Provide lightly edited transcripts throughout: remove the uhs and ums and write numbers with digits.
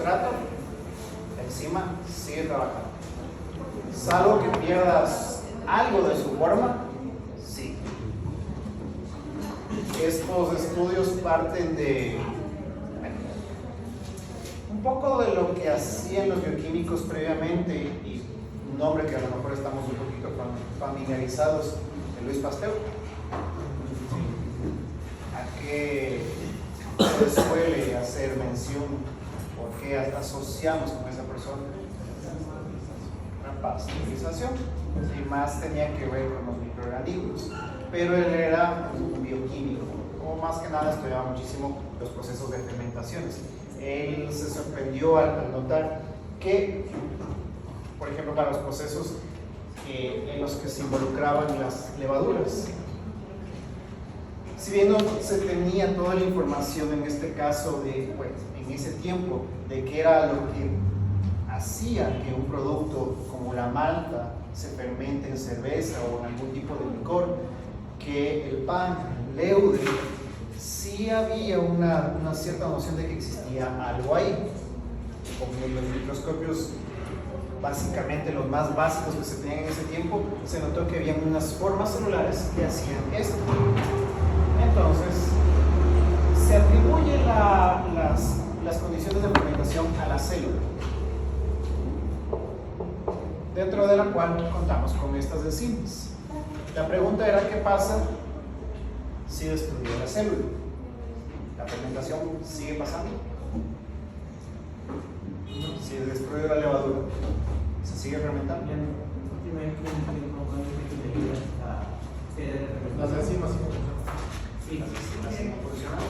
sustrato, la enzima sigue trabajando. Salvo que pierdas algo de su forma, sí. Estos estudios parten de un poco de lo que hacían los bioquímicos previamente, y un nombre que a lo mejor estamos un poquito familiarizados, de Louis Pasteur. ¿A qué se suele hacer mención? ¿Por qué asociamos con esa persona? Una pasteurización, y más tenía que ver con los microorganismos, pero él era un bioquímico, o más que nada estudiaba muchísimo los procesos de fermentaciones. Él se sorprendió al notar que, por ejemplo, para los procesos en los que se involucraban las levaduras, si bien no se tenía toda la información en este caso en ese tiempo, de qué era lo que hacía que un producto como la malta se fermente en cerveza o en algún tipo de licor, que el pan, el leude, sí había una cierta noción de que existía algo ahí. Con los microscopios, básicamente los más básicos que se tenían en ese tiempo, se notó que había unas formas celulares que hacían esto. Entonces, se atribuye las condiciones de fermentación a la célula, dentro de la cual contamos con estas enzimas. La pregunta era: ¿qué pasa si destruye la célula? ¿La fermentación sigue pasando? Si destruye la levadura, ¿se sigue fermentando? Las enzimas Sí, las enzimas siguen funcionando.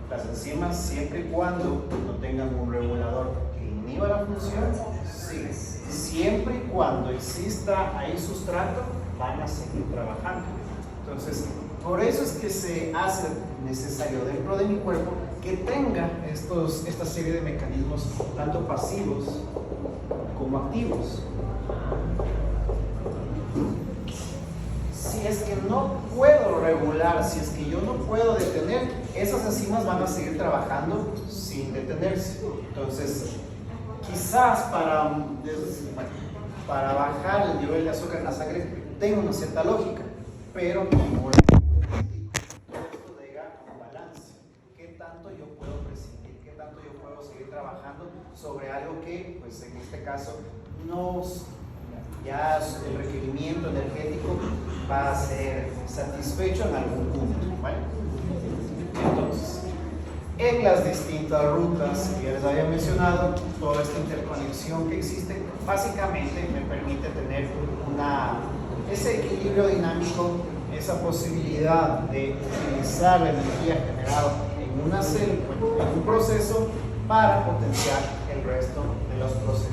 Las enzimas, siempre y cuando no tengan un regulador que inhiba la función, siguen. Siempre y cuando exista ahí sustrato, van a seguir trabajando. Entonces, por eso es que se hace necesario dentro de mi cuerpo que tenga esta serie de mecanismos, tanto pasivos como activos. Si es que no puedo regular, si es que yo no puedo detener, esas enzimas van a seguir trabajando sin detenerse. Entonces, quizás para bajar el nivel de azúcar en la sangre tenga una cierta lógica, pero por todo esto llega a un balance. ¿Qué tanto yo puedo prescindir? ¿Qué tanto yo puedo seguir trabajando sobre algo que, pues en este caso, ya el requerimiento energético va a ser satisfecho en algún punto, ¿vale? Entonces, en las distintas rutas que ya les había mencionado, toda esta interconexión que existe, básicamente me permite tener ese equilibrio dinámico, esa posibilidad de utilizar la energía generada en una célula, en un proceso, para potenciar el resto de los procesos.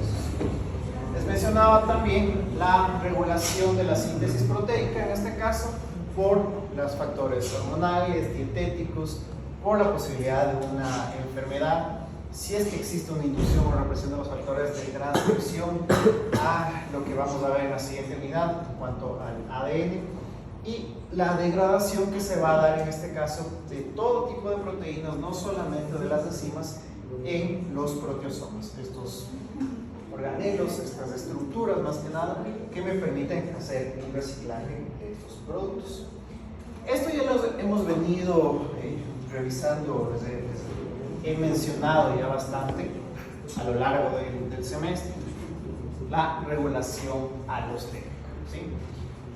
Les mencionaba también la regulación de la síntesis proteica, en este caso, por los factores hormonales, dietéticos, por la posibilidad de una enfermedad, si es que existe una inducción o represión de los factores de transcripción, a lo que vamos a ver en la siguiente unidad en cuanto al ADN, y la degradación que se va a dar en este caso de todo tipo de proteínas, no solamente de las enzimas, en los proteosomas, estos organelos, estas estructuras más que nada, que me permiten hacer un reciclaje de estos productos. Esto ya lo hemos venido revisando, he mencionado ya bastante a lo largo del semestre, la regulación alostérica, ¿sí?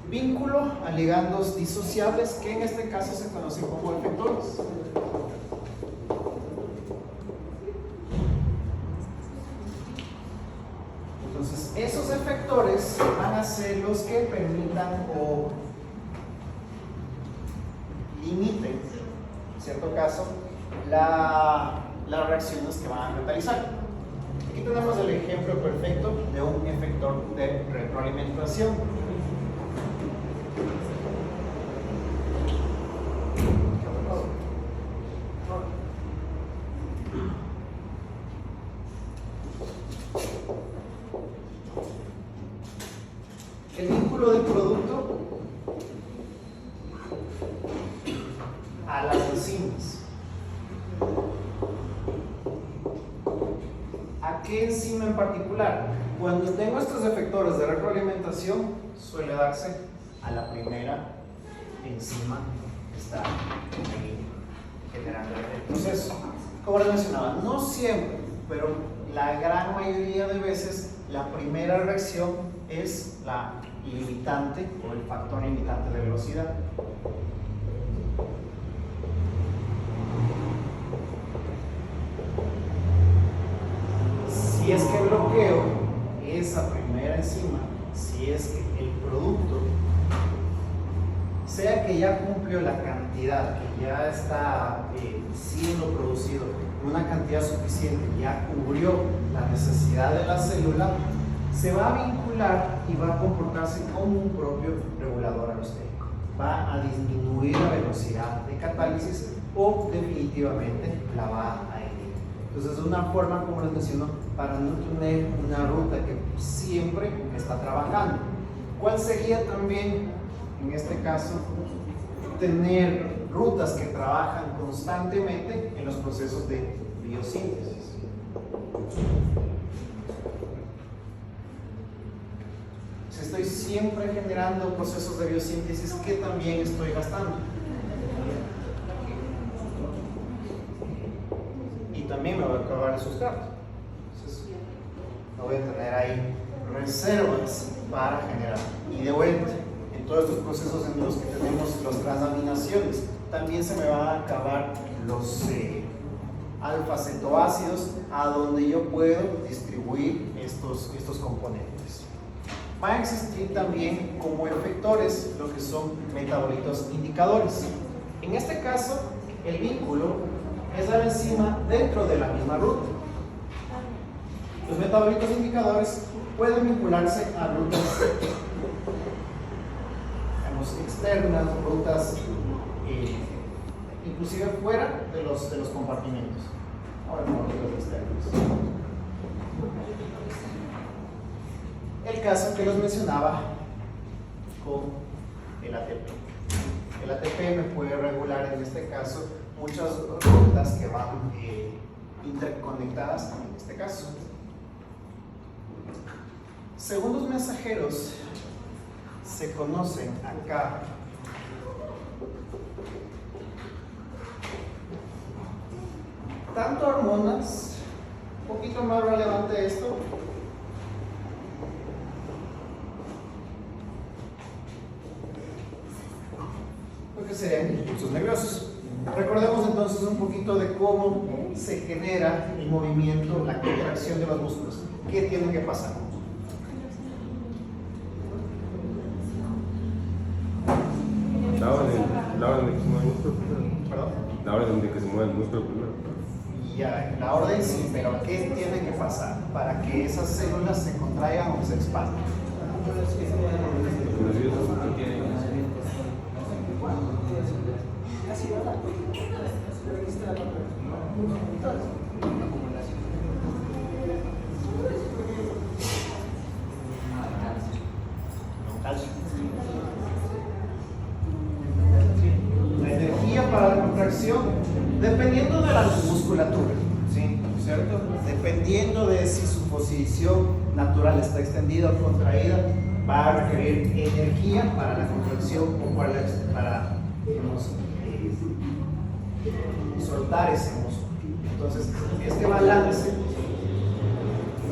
Vínculo a ligandos disociables, que en este caso se conocen como efectores. Entonces, esos efectores van a ser los que permitan o limiten, en cierto caso, las reacciones que van a catalizar. Aquí tenemos el ejemplo perfecto de un efector de retroalimentación. El vínculo del producto a las enzimas. ¿A qué enzima en particular? Cuando tengo estos efectores de retroalimentación, suele darse a la primera enzima que está generando el proceso. Como les mencionaba, no siempre, pero la gran mayoría de veces la primera reacción es la limitante o el factor limitante de velocidad. Si es que bloqueo esa primera enzima, si es que el producto, sea que ya cumplió la cantidad, que ya está siendo producido, una cantidad suficiente, ya cubrió la necesidad de la célula, se va a vincular y va a comportarse como un propio regulador alostérico. Va a disminuir la velocidad de catálisis o definitivamente la va a inhibir. Entonces es una forma, como les menciono, para no tener una ruta que siempre está trabajando. ¿Cuál sería también, en este caso, tener rutas que trabajan constantemente en los procesos de biosíntesis? Si estoy siempre generando procesos de biosíntesis, ¿qué también estoy gastando? Y también me va a acabar el sustrato. Entonces, no voy a tener ahí reservas para generar. Y de vuelta, en todos estos procesos en los que tenemos las transaminaciones, también se me van a acabar los alfa-cetoácidos, a donde yo puedo distribuir estos componentes. Van a existir también como efectores lo que son metabolitos indicadores. En este caso, el vínculo es la enzima dentro de la misma ruta. Los metabolitos indicadores pueden vincularse a rutas externas, rutas inclusive fuera de los compartimentos. Ahora no, rutas externas. El caso que les mencionaba con el ATP. El ATP me puede regular en este caso muchas rutas que van interconectadas en este caso. Segundos mensajeros se conocen acá tanto hormonas, un poquito más relevante esto, porque serían impulsos nerviosos. Recordemos entonces un poquito de cómo se genera el movimiento, la contracción de los músculos. ¿Qué tiene que pasar? La orden de que se mueve el músculo primero. ¿Perdón? La orden de que se mueve el músculo primero. Ya, la orden sí, pero ¿qué tiene que pasar para que esas células se contraigan o se expandan? Los nerviosos que tienen. La energía para la contracción, dependiendo de la musculatura, ¿sí? ¿Cierto? Dependiendo de si su posición natural está extendida o contraída, va a requerir energía para la contracción o para digamos, soltar ese músculo. Entonces, este balance,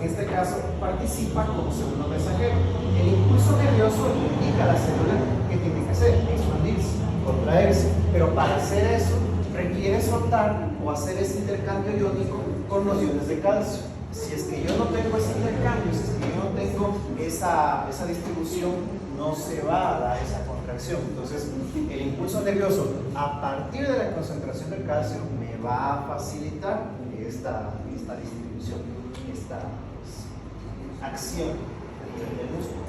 en este caso, participa como segundo mensajero. El impulso nervioso indica a la célula que tiene que hacer, expandirse, contraerse, pero para hacer eso requiere soltar o hacer ese intercambio iónico con los iones de calcio. Si es que yo no tengo ese intercambio, si es que yo no tengo esa distribución, no se va a dar esa contracción. Entonces, el impulso nervioso, a partir de la concentración del calcio, me va a facilitar esta distribución, esta acción a nivel del músculo.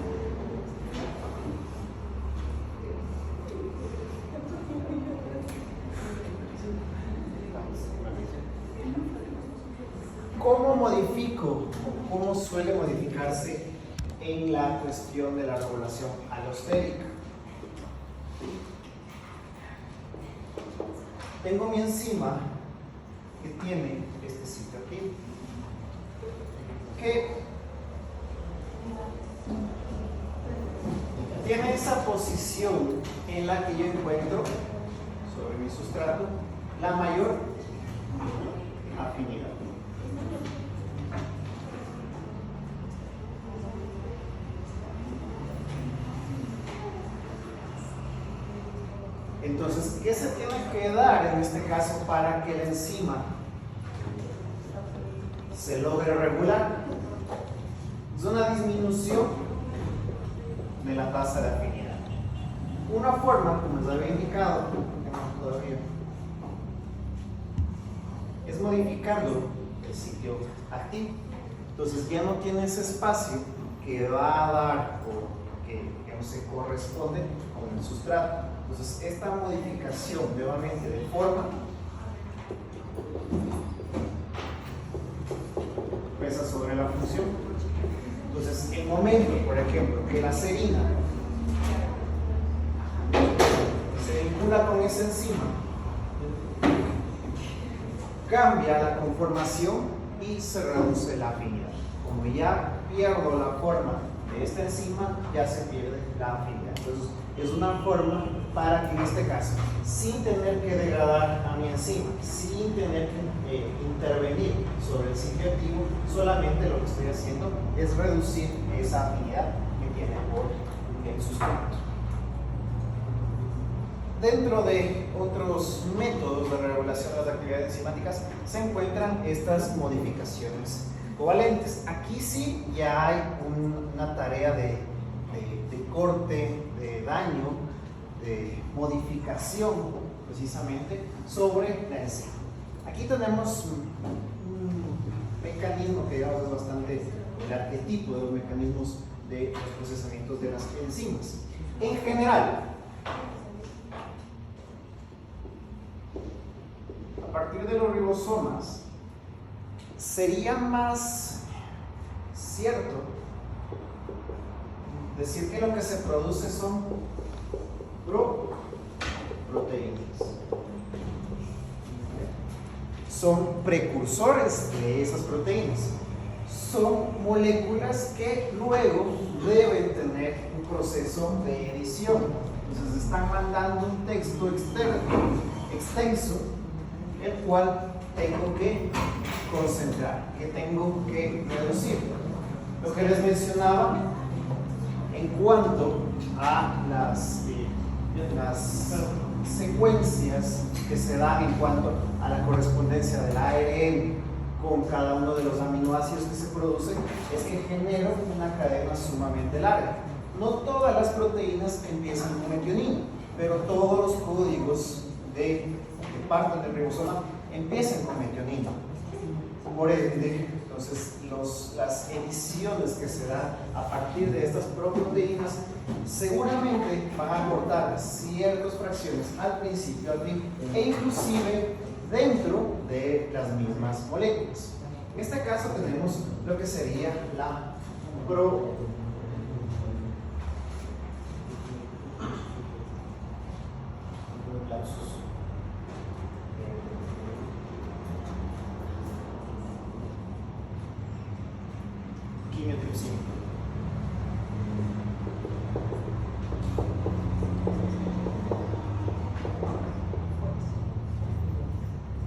¿Cómo modifico? ¿Cómo suele modificarse en la cuestión de la regulación alostérica? Tengo mi enzima que tiene este sitio aquí. que tiene esa posición en la que yo encuentro sobre mi sustrato la mayor afinidad. Entonces, ¿qué se tiene que dar en este caso para que la enzima se logre regular? Es una disminución de la tasa de afinidad. Una forma, como les había indicado, todavía, es modificando el sitio activo. Entonces ya no tiene ese espacio que va a dar o que no se corresponde con el sustrato. Entonces esta modificación nuevamente de forma pesa sobre la función. Entonces el momento, por ejemplo, que la serina se vincula con esa enzima, cambia la conformación y se reduce la afinidad. Como ya pierdo la forma de esta enzima, ya se pierde la afinidad. Entonces es una forma para que en este caso, sin tener que degradar a mi enzima, sin tener que intervenir sobre el sitio activo, solamente lo que estoy haciendo es reducir esa afinidad que tiene por el sustrato. Dentro de otros métodos de regulación de las actividades enzimáticas se encuentran estas modificaciones covalentes. Aquí sí ya hay una tarea de corte, de daño, de modificación precisamente sobre la enzima. Aquí tenemos un mecanismo que digamos es bastante el arquetipo de los mecanismos de los procesamientos de las enzimas. En general, a partir de los ribosomas, sería más cierto decir que lo que se produce son proteínas. Son precursores de esas proteínas. Son moléculas que luego deben tener un proceso de edición. Entonces están mandando un texto extenso, el cual tengo que concentrar, que tengo que reducir. Lo que les mencionaba en cuanto a las secuencias que se dan en cuanto a la correspondencia del ARN con cada uno de los aminoácidos que se producen, es que generan una cadena sumamente larga. No todas las proteínas empiezan con metionina, pero todos los códigos que parten del ribosoma empiezan con metionina. Por ende, entonces las ediciones que se dan a partir de estas proteínas seguramente van a aportar ciertas fracciones al principio, al fin, e inclusive dentro de las mismas moléculas. En este caso tenemos lo que sería la quimiotripsina.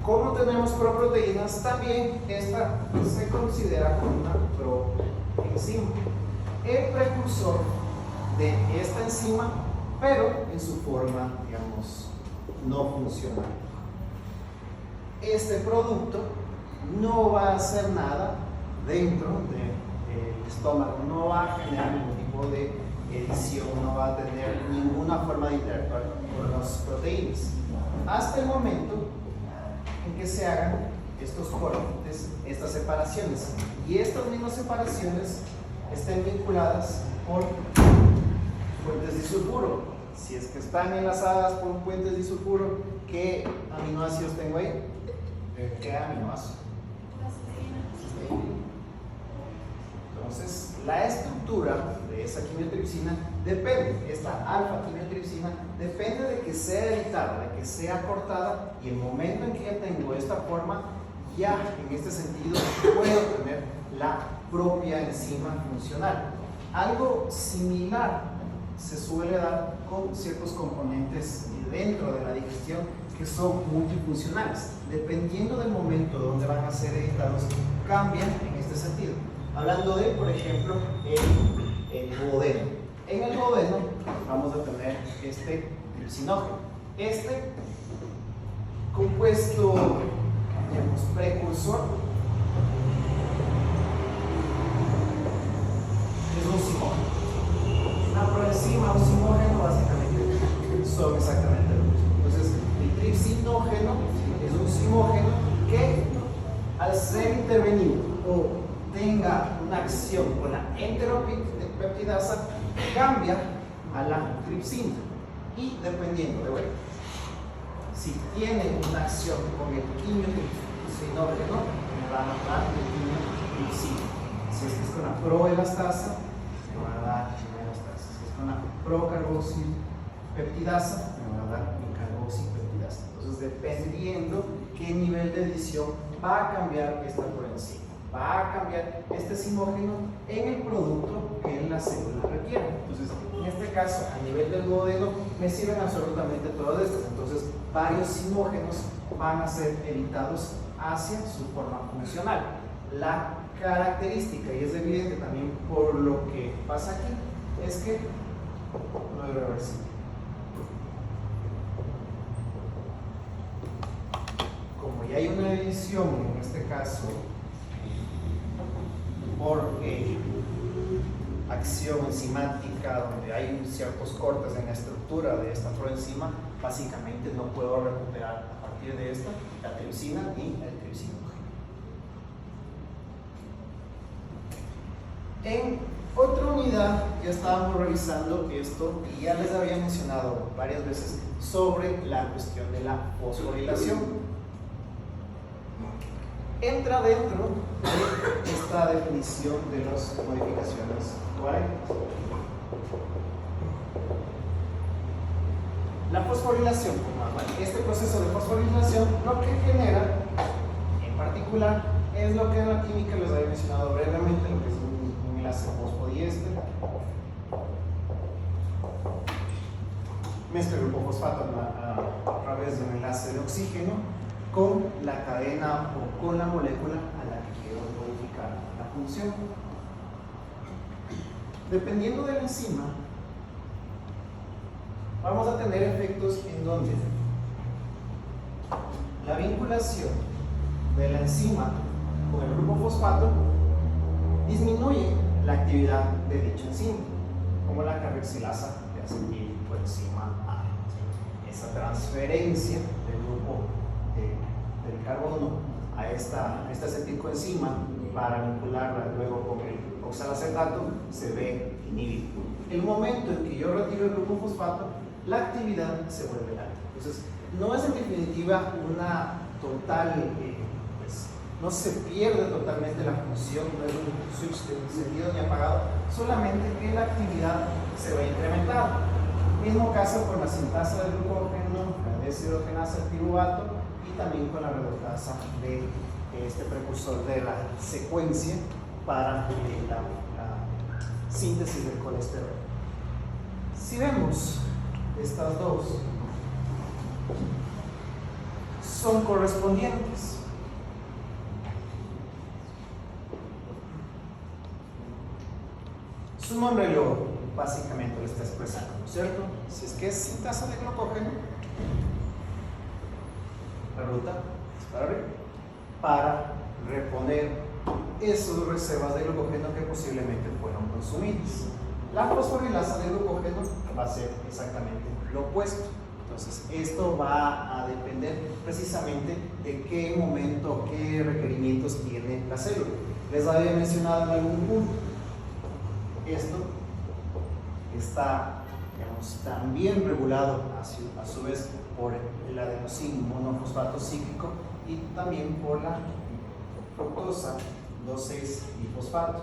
Como tenemos proproteínas, también esta se considera como una proenzima, el precursor de esta enzima, pero en su forma, digamos, no funcional. Este producto no va a hacer nada dentro del estómago, no va a generar ningún tipo de edición, no va a tener ninguna forma de interactuar con las proteínas, hasta el momento en que se hagan estos cortes, estas separaciones, y estas mismas separaciones estén vinculadas por puentes disulfuro. Si es que están enlazadas por puentes disulfuro, ¿qué aminoácidos tengo ahí? ¿Qué aminoácido? Entonces, la estructura de esa quimiotripsina depende, esta alfa-quimiotripsina depende de que sea editada, de que sea cortada, y el momento en que ya tengo esta forma, ya en este sentido puedo tener la propia enzima funcional. Algo similar se suele dar con ciertos componentes dentro de la digestión que son multifuncionales. Dependiendo del momento donde van a ser editados, cambian en este sentido. Hablando de, por ejemplo, el duodeno. En el duodeno vamos a tener este tripsinógeno. Este compuesto, digamos, precursor, es un simógeno. Una proenzima, un simógeno, básicamente son exactamente lo mismo. Entonces, el tripsinógeno es un simógeno que, al ser intervenido o tenga una acción con la enteropeptidasa, cambia a la tripsina. Y dependiendo de, si tiene una acción con el quimiotripsinógeno, me va a dar el quimiotripsina. Si es que es con la proelastasa, me va a dar elastasa. Si es con la procarboxipeptidasa, me va a dar bicarboxipeptidasa. Entonces, dependiendo qué nivel de edición, va a cambiar esta proenzima. Va a cambiar este simógeno en el producto que la célula requiere. Entonces, en este caso, a nivel del duodeno, me sirven absolutamente todas estas. Entonces, varios simógenos van a ser editados hacia su forma funcional. La característica, y es evidente también por lo que pasa aquí, es que no es reversible. Como ya hay una edición, en este caso, por acción enzimática, donde hay ciertos cortes en la estructura de esta proenzima, básicamente no puedo recuperar a partir de esta la tripsina ni el tripsinógeno. En otra unidad ya estábamos revisando esto y ya les había mencionado varias veces sobre la cuestión de la fosforilación. Entra dentro de esta definición de las modificaciones covalentes. La fosforilación, este proceso de fosforilación, lo que genera en particular es lo que en la química les había mencionado brevemente, lo que es un enlace fosfodiéster. Mezcla el grupo fosfato a través de un enlace de oxígeno con la cadena o con la molécula a la que quiero modificar la función. Dependiendo de la enzima, vamos a tener efectos en donde la vinculación de la enzima con el grupo fosfato disminuye la actividad de dicha enzima, como la carboxilasa de acetil por enzima A. Esa transferencia del grupo del carbono a esta acetilcoenzima para vincularla luego con el oxalacetato se ve inhibido. El momento en que yo retiro el grupo fosfato, la actividad se vuelve alta. Entonces, no es en definitiva una total, no se pierde totalmente la función, no es un switch de encendido ni apagado, solamente que la actividad se va a incrementar. Mismo caso con la sintasa del glucógeno, la deshidrogenasa del piruvato, y también con la reductasa de este precursor de la secuencia para la síntesis del colesterol. Si vemos estas dos, son correspondientes. Su nombre básicamente lo está expresando, ¿no es cierto? Si es que es sintasa de glucógeno, la ruta es para arriba, para reponer esas reservas de glucógeno que posiblemente fueron consumidas. La fosforilasa de glucógeno va a ser exactamente lo opuesto. Entonces, esto va a depender precisamente de qué momento, qué requerimientos tiene la célula. Les había mencionado en algún punto. Esto está, digamos, también regulado a su vez por el adenosín monofosfato cíclico y también por la fructosa 2,6-difosfato.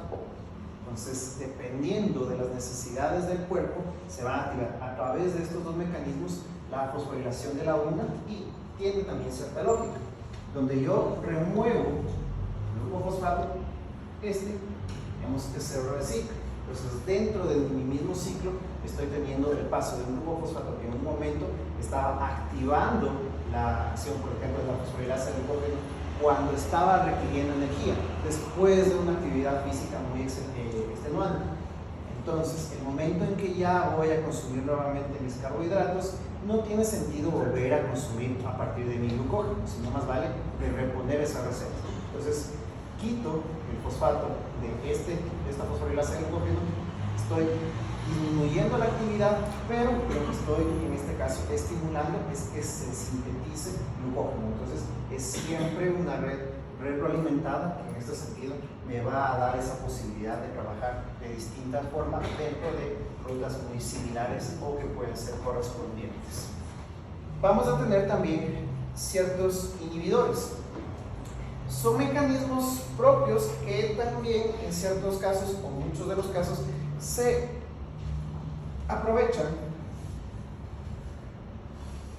Entonces, dependiendo de las necesidades del cuerpo, se va a activar a través de estos dos mecanismos la fosforilación de la una y tiene también cierta lógica, donde yo remuevo el grupo fosfato, Vemos que se recicla. Entonces, dentro de mi mismo ciclo, estoy teniendo el paso de un grupo fosfato que en un momento estaba activando la acción, por ejemplo, de la fosforilasa del glucógeno cuando estaba requiriendo energía, después de una actividad física muy extenuante. Entonces, el momento en que ya voy a consumir nuevamente mis carbohidratos, no tiene sentido volver a consumir a partir de mi glucógeno, sino más vale de reponer esa reserva. Entonces, quito el fosfato de esta fosforilasa del glucógeno, estoy disminuyendo la actividad, pero lo que estoy en este caso estimulando es que se sintetice glucógeno. Entonces, es siempre una red retroalimentada que en este sentido me va a dar esa posibilidad de trabajar de distintas formas dentro de rutas muy similares o que pueden ser correspondientes. Vamos a tener también ciertos inhibidores. Son mecanismos propios que también en ciertos casos o muchos de los casos se aprovechan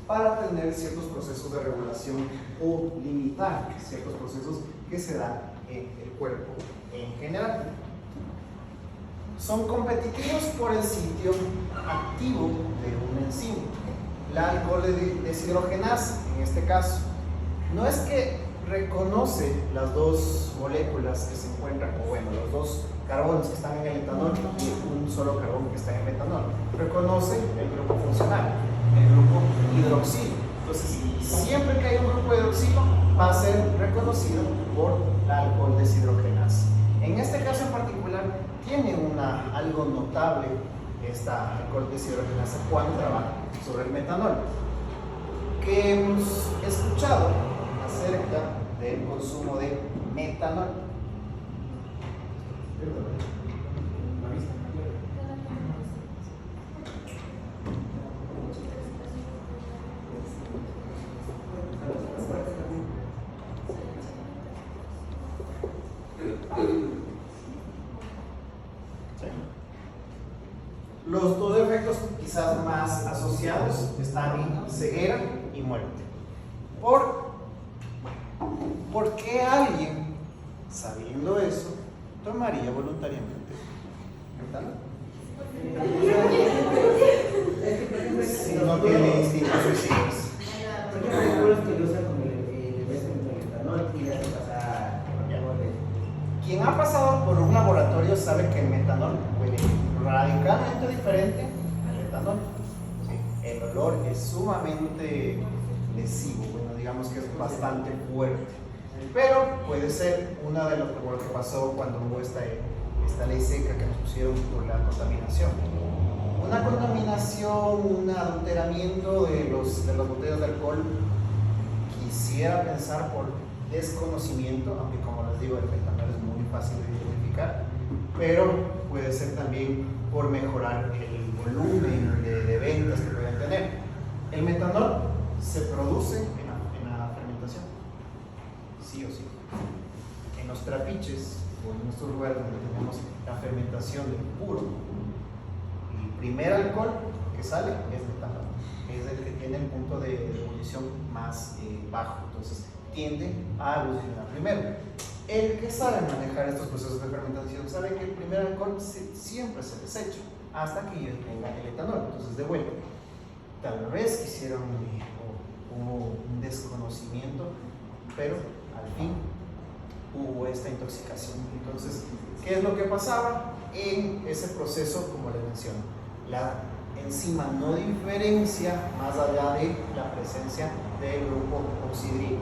para tener ciertos procesos de regulación o limitar ciertos procesos que se dan en el cuerpo en general. Son competitivos por el sitio activo de un enzima. La alcohol deshidrogenasa, en este caso, no es que reconoce las dos moléculas que se encuentran, o bueno, los dos carbones que están en el etanol y un solo carbón que está en el metanol. Reconoce el grupo funcional, el grupo hidroxilo. Entonces, siempre que hay un grupo hidroxilo, va a ser reconocido por la alcohol deshidrogenasa. En este caso en particular, tiene algo notable esta alcohol deshidrogenasa cuando trabaja sobre el metanol, que hemos escuchado acerca del consumo de metanol. Los dos efectos quizás más asociados están en ceguera y muerte. ¿Por qué alguien, sabiendo eso, tomaría voluntariamente metanol? Si no tiene instintos suicidas. Porque hay algunos que lo usan con el metanol y le hacen pasar. Quien ha pasado por un laboratorio sabe que el metanol huele radicalmente diferente al etanol. ¿Sí? El olor es sumamente lesivo, bueno, digamos que es bastante fuerte. Pero puede ser una de lo que pasó cuando hubo esta ley seca que nos pusieron por la contaminación. Una contaminación, un adulteramiento de las botellas de alcohol, quisiera pensar por desconocimiento, aunque como les digo, el metanol es muy fácil de identificar, pero puede ser también por mejorar el volumen de ventas que pueden tener. El metanol se produce en la fermentación, sí o sí. En los trapiches o en nuestros lugares donde tenemos la fermentación del puro, el primer alcohol que sale es metanol, es el que tiene el punto de ebullición más bajo, entonces tiende a evolucionar primero. El que sabe manejar estos procesos de fermentación sabe que el primer alcohol siempre se desecha hasta que tenga el etanol, entonces de vuelta. Tal vez quisieron hubo un desconocimiento, pero al fin hubo esta intoxicación. Entonces, ¿qué es lo que pasaba en ese proceso? Como les menciono, la enzima no diferencia más allá de la presencia del grupo oxidrilo.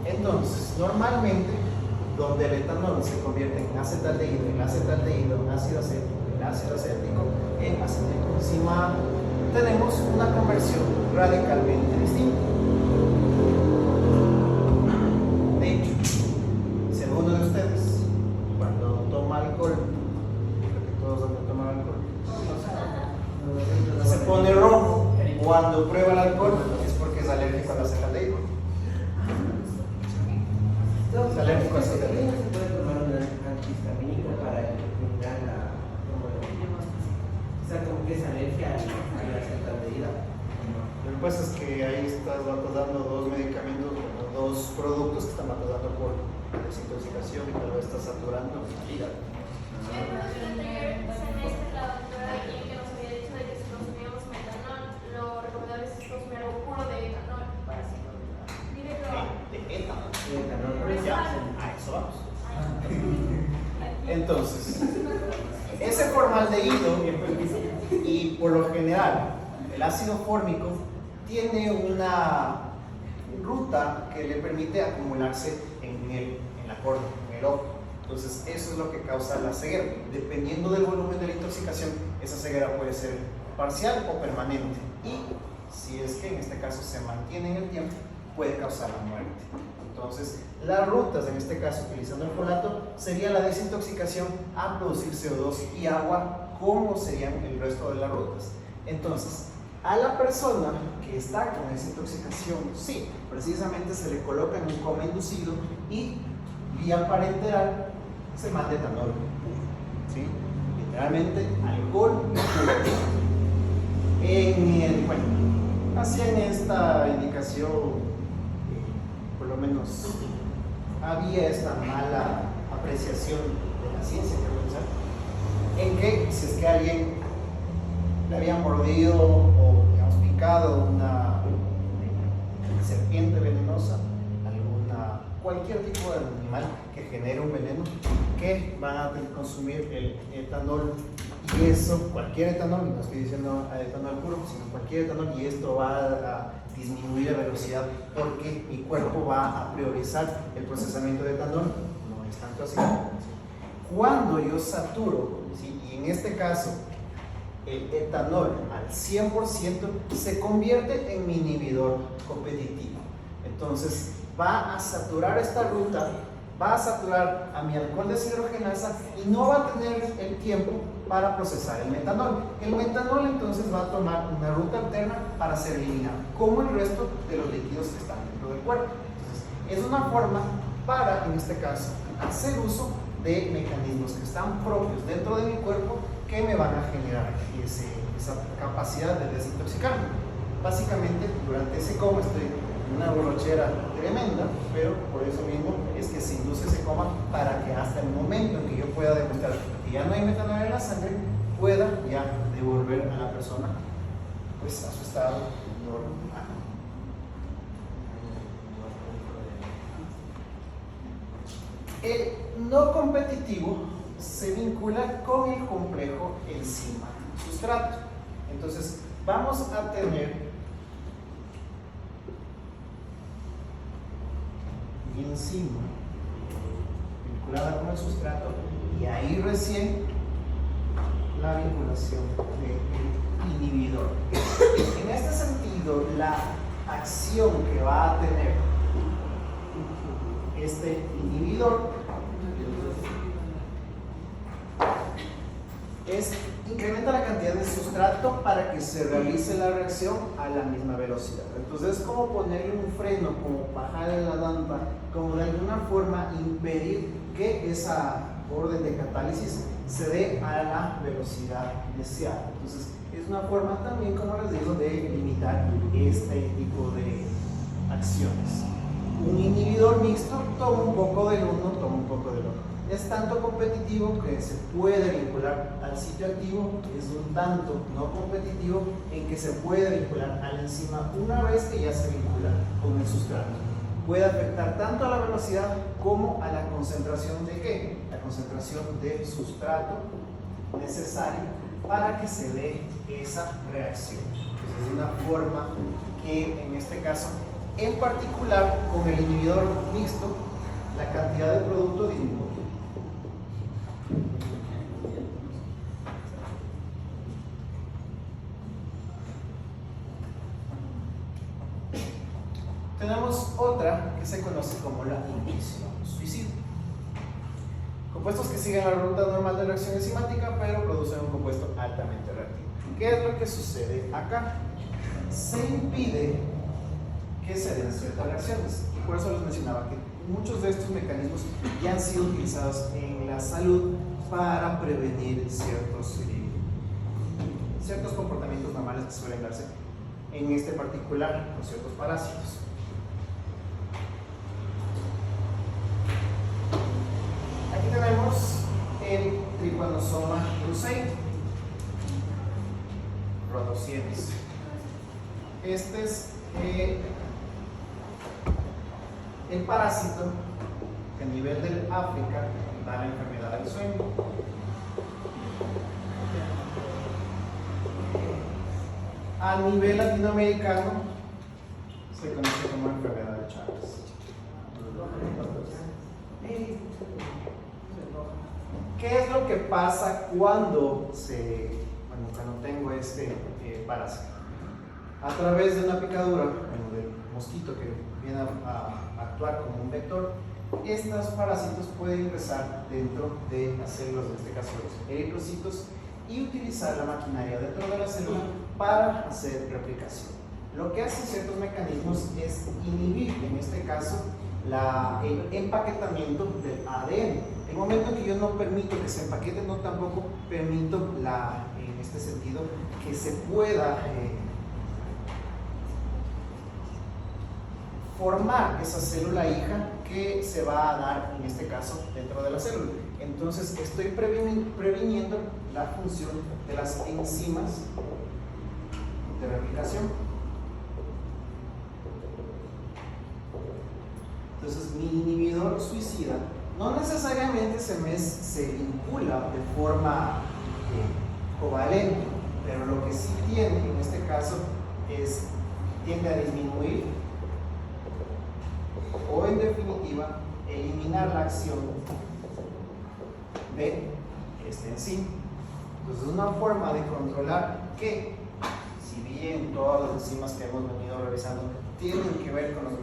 Entonces, normalmente, donde el etanol se convierte en acetaldehído, el acetaldehído en ácido acético, el ácido acético en acetilcoenzima, tenemos una conversión radicalmente distinta. De hecho, si alguno de ustedes, cuando toma alcohol, creo que todos han tomado alcohol, se pone rojo cuando prueba el alcohol, es porque es alérgico al acetaldehído. Es alérgico al acetaldehído. ¿Se puede tomar un antihistamínico para eliminar como que es alergia a la acetaldehído? Lo que pasa es que ahí estás dando dos medicamentos, bueno, dos productos que están dando por desintoxicación y tal vez está saturando el hígado. En el anterior semestre la doctora aquí que nos había dicho de que si consumíamos metanol, lo recomendable es consumir algo puro de etanol para así controlar. Mire, pero De etanol. Ya. A eso vamos. Entonces, ese formaldehído y por lo general el ácido fórmico tiene una ruta que le permite acumularse en la córnea, en el ojo. Entonces, eso es lo que causa la ceguera. Dependiendo del volumen de la intoxicación, esa ceguera puede ser parcial o permanente. Y si es que en este caso se mantiene en el tiempo, puede causar la muerte. Entonces, las rutas, en este caso utilizando el folato, sería la desintoxicación a producir CO2 y agua, como serían el resto de las rutas. Entonces, a la persona que está con esa intoxicación, sí, precisamente se le coloca en un coma inducido y vía parenteral se manda etanol. ¿Sí? Literalmente, alcohol. Bueno, hacían esta indicación. Por lo menos había esta mala apreciación de la ciencia, en que si es que alguien le había mordido o digamos, picado una serpiente venenosa, cualquier tipo de animal que genere un veneno, que van a tener que consumir el etanol. Y eso, cualquier etanol, no estoy diciendo etanol puro, sino cualquier etanol, y esto va a disminuir la velocidad porque mi cuerpo va a priorizar el procesamiento de etanol, no es tanto así. Cuando yo saturo, ¿sí? Y en este caso el etanol al 100% se convierte en mi inhibidor competitivo. Entonces va a saturar esta ruta, va a saturar a mi alcohol deshidrogenasa y no va a tener el tiempo para procesar el metanol. El metanol entonces va a tomar una ruta alterna para ser eliminado, como el resto de los líquidos que están dentro del cuerpo. Entonces, es una forma para, en este caso, hacer uso de mecanismos que están propios dentro de mi cuerpo que me van a generar esa capacidad de desintoxicarme. Básicamente, durante ese coma estoy en una borrachera tremenda, pero por eso mismo es que se induce ese coma para que hasta el momento en que yo pueda demostrar que ya no hay metanol en la sangre, pueda ya devolver a la persona pues a su estado normal. El no competitivo se vincula con el complejo enzima-sustrato. Entonces, vamos a tener enzima vinculada con el sustrato y ahí recién la vinculación del inhibidor. En este sentido, la acción que va a tener este inhibidor es incrementa la cantidad de sustrato para que se realice la reacción a la misma velocidad. Entonces es como ponerle un freno, como bajarle la dampa, como de alguna forma impedir que esa orden de catálisis se dé a la velocidad deseada. Entonces es una forma también, como les digo, de limitar este tipo de acciones. Un inhibidor mixto toma un poco del uno, toma un poco del otro. Es tanto competitivo que se puede vincular al sitio activo, es un tanto no competitivo en que se puede vincular a la enzima una vez que ya se vincula con el sustrato. Puede afectar tanto a la velocidad como a la concentración de ¿qué? La concentración de sustrato necesaria para que se dé esa reacción. Entonces, es una forma que en este caso, en particular con el inhibidor mixto, la cantidad de producto disminuye. Tenemos otra que se conoce como la inducción suicida. Compuestos que siguen la ruta normal de reacción enzimática, pero producen un compuesto altamente reactivo. ¿Qué es lo que sucede acá? Se impide que se den ciertas reacciones. Y por eso les mencionaba que muchos de estos mecanismos ya han sido utilizados en la salud para prevenir ciertos comportamientos normales que suelen darse en este particular con ciertos parásitos. tripanosoma cruzi, rhodosiense. Este es el parásito que a nivel del África da la enfermedad del sueño. A nivel latinoamericano se conoce como enfermedad de Chagas. ¿Qué es lo que pasa cuando tengo este parásito? A través de una picadura, del mosquito que viene a actuar como un vector, estos parásitos pueden ingresar dentro de las células, en este caso los eritrocitos, y utilizar la maquinaria dentro de la célula para hacer replicación. Lo que hacen ciertos mecanismos es inhibir, en este caso, el empaquetamiento del ADN. En el momento en que yo no permito que se empaquete, no tampoco permito, en este sentido, que se pueda formar esa célula hija que se va a dar, en este caso, dentro de la célula. Entonces, estoy previniendo la función de las enzimas de replicación. Entonces, mi inhibidor suicida no necesariamente se vincula de forma covalente, pero lo que sí tiene, en este caso, tiende a disminuir o, en definitiva, eliminar la acción de este enzima. Entonces, es una forma de controlar que, si bien todas las enzimas que hemos venido revisando tienen que ver con los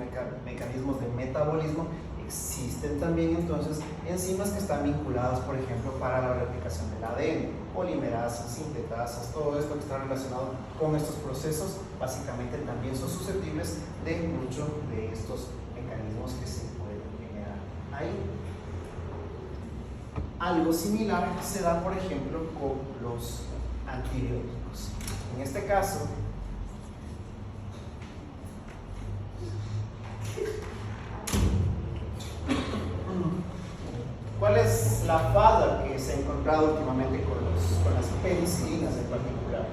mecanismos de metabolismo, existen también entonces enzimas que están vinculadas, por ejemplo, para la replicación del ADN, polimerasas, sintetasas, todo esto que está relacionado con estos procesos, básicamente también son susceptibles de muchos de estos mecanismos que se pueden generar ahí. Algo similar se da, por ejemplo, con los antibióticos. En este caso, ¿cuál es la falla que se ha encontrado últimamente con las penicilinas en particular?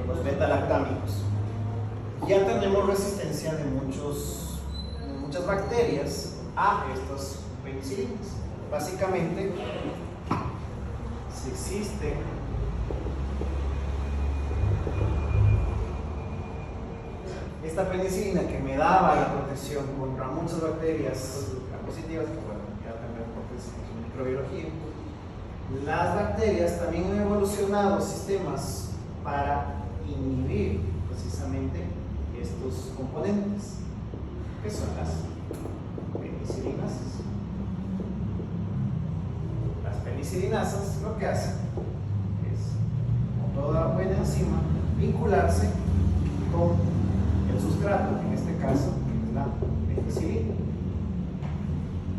Los beta-lactámicos. Ya tenemos resistencia de muchas bacterias a estas penicilinas. Básicamente, si existe esta penicilina que me daba la protección contra muchas bacterias positivas, que bueno, ya también porque es microbiología, las bacterias también han evolucionado sistemas para inhibir precisamente estos componentes, que son las penicilinasas. Las penicilinasas lo que hacen es, como toda buena enzima, vincularse con el sustrato, en este caso es la penicilina,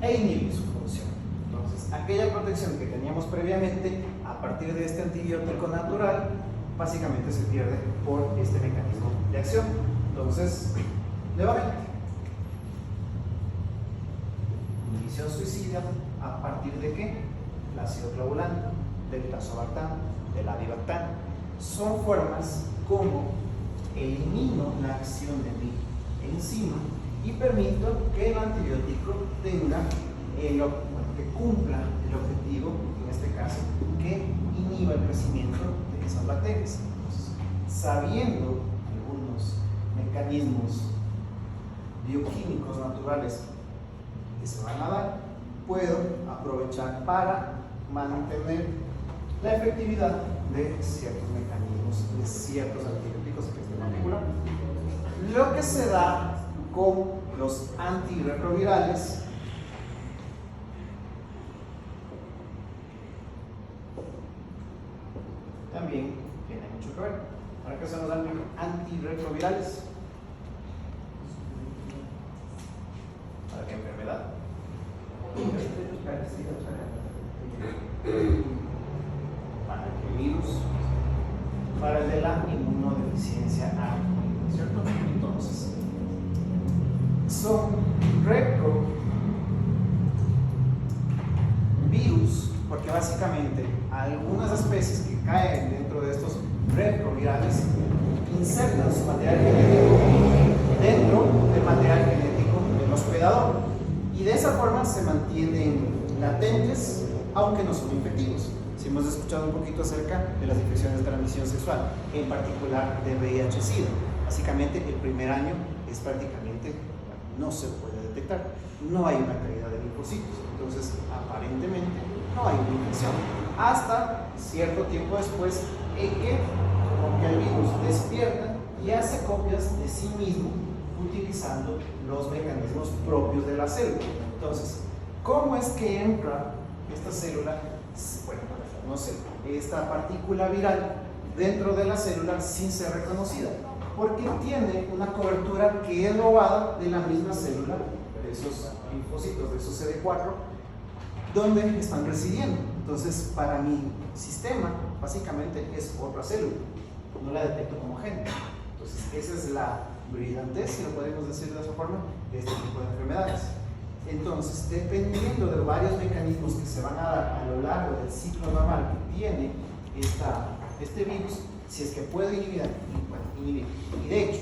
e inhibir su función. Entonces, aquella protección que teníamos previamente a partir de este antibiótico natural, básicamente se pierde por este mecanismo de acción. Entonces, nuevamente, inhibición suicida a partir de ¿qué? El ácido clavulante, del tazobactam, del avibactam. Son formas como elimino la acción de mi enzima y permito que el antibiótico tenga que cumpla el objetivo, en este caso, que inhiba el crecimiento de esas bacterias. Entonces, sabiendo algunos mecanismos bioquímicos naturales que se van a dar, puedo aprovechar para mantener la efectividad de ciertos mecanismos, de ciertos antibióticos que estén articulados. Lo que se da con los antirretrovirales también tiene mucho que ver. ¿Para qué son los antirretrovirales? ¿Para qué enfermedad? Para qué virus, para el de la inmunodeficiencia A, ¿cierto? Entonces, son retrovirus, porque básicamente algunas especies que caen dentro de estos retrovirales insertan su material genético dentro del material genético del hospedador y de esa forma se mantienen latentes aunque no son infectivos. Si hemos escuchado un poquito acerca de las infecciones de transmisión sexual, en particular de VIH-Sida, básicamente el primer año es prácticamente no se puede detectar, no hay una caída de linfocitos, entonces aparentemente no hay una infección hasta cierto tiempo después en que como que el virus despierta y hace copias de sí mismo utilizando los mecanismos propios de la célula. Entonces, ¿cómo es que entra esta célula, bueno, no sé, esta partícula viral dentro de la célula sin ser reconocida? Porque tiene una cobertura que es robada de la misma célula, de esos linfocitos, de esos CD4, donde están residiendo. Entonces, para mi sistema, básicamente es otra célula, no la detecto como agente. Entonces, esa es la brillantez, si lo podemos decir de esa forma, de este tipo de enfermedades. Entonces, dependiendo de varios mecanismos que se van a dar a lo largo del ciclo normal que tiene este virus, si es que puede inhibir. Y de hecho,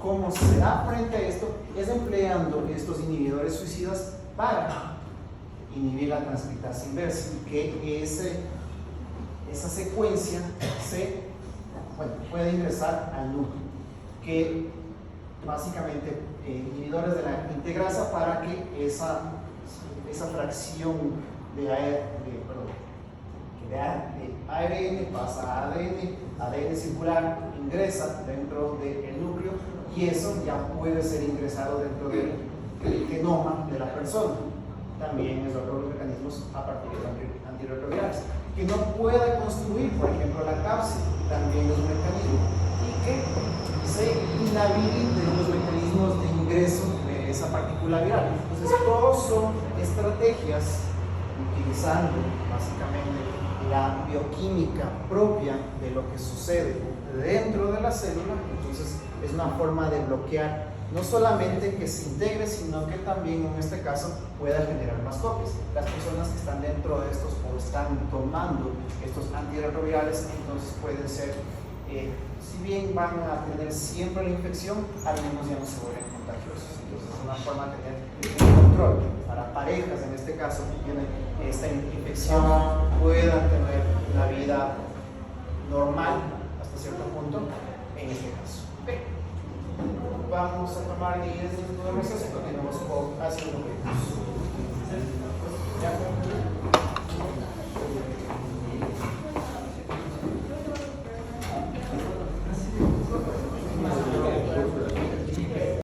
cómo se da frente a esto es empleando estos inhibidores suicidas para inhibir la transcriptasa inversa, que esa secuencia puede ingresar al núcleo, que básicamente inhibidores de la integrasa para que esa fracción de ARN pasa a ADN circular ingresa dentro del núcleo y eso ya puede ser ingresado dentro del genoma de la persona. También es otro de los mecanismos a partir de antirretrovirales. Que no pueda construir, por ejemplo, la cápsida, también es un mecanismo. Y que se inhabiliten los mecanismos de ingreso de esa partícula viral. Entonces, todos son estrategias utilizando básicamente la bioquímica propia de lo que sucede dentro de la célula. Entonces, es una forma de bloquear no solamente que se integre, sino que también en este caso pueda generar más copias. Las personas que están dentro de estos o están tomando estos antirretrovirales, entonces pueden ser, si bien van a tener siempre la infección, al menos ya no se vuelven contagiosos. Entonces es una forma de tener un control. Para parejas, en este caso, que tienen esta infección, puedan tener una vida normal hasta cierto punto, en este caso. Okay. Vamos a tomar 10 minutos de receso y continuamos con ácido nucleico.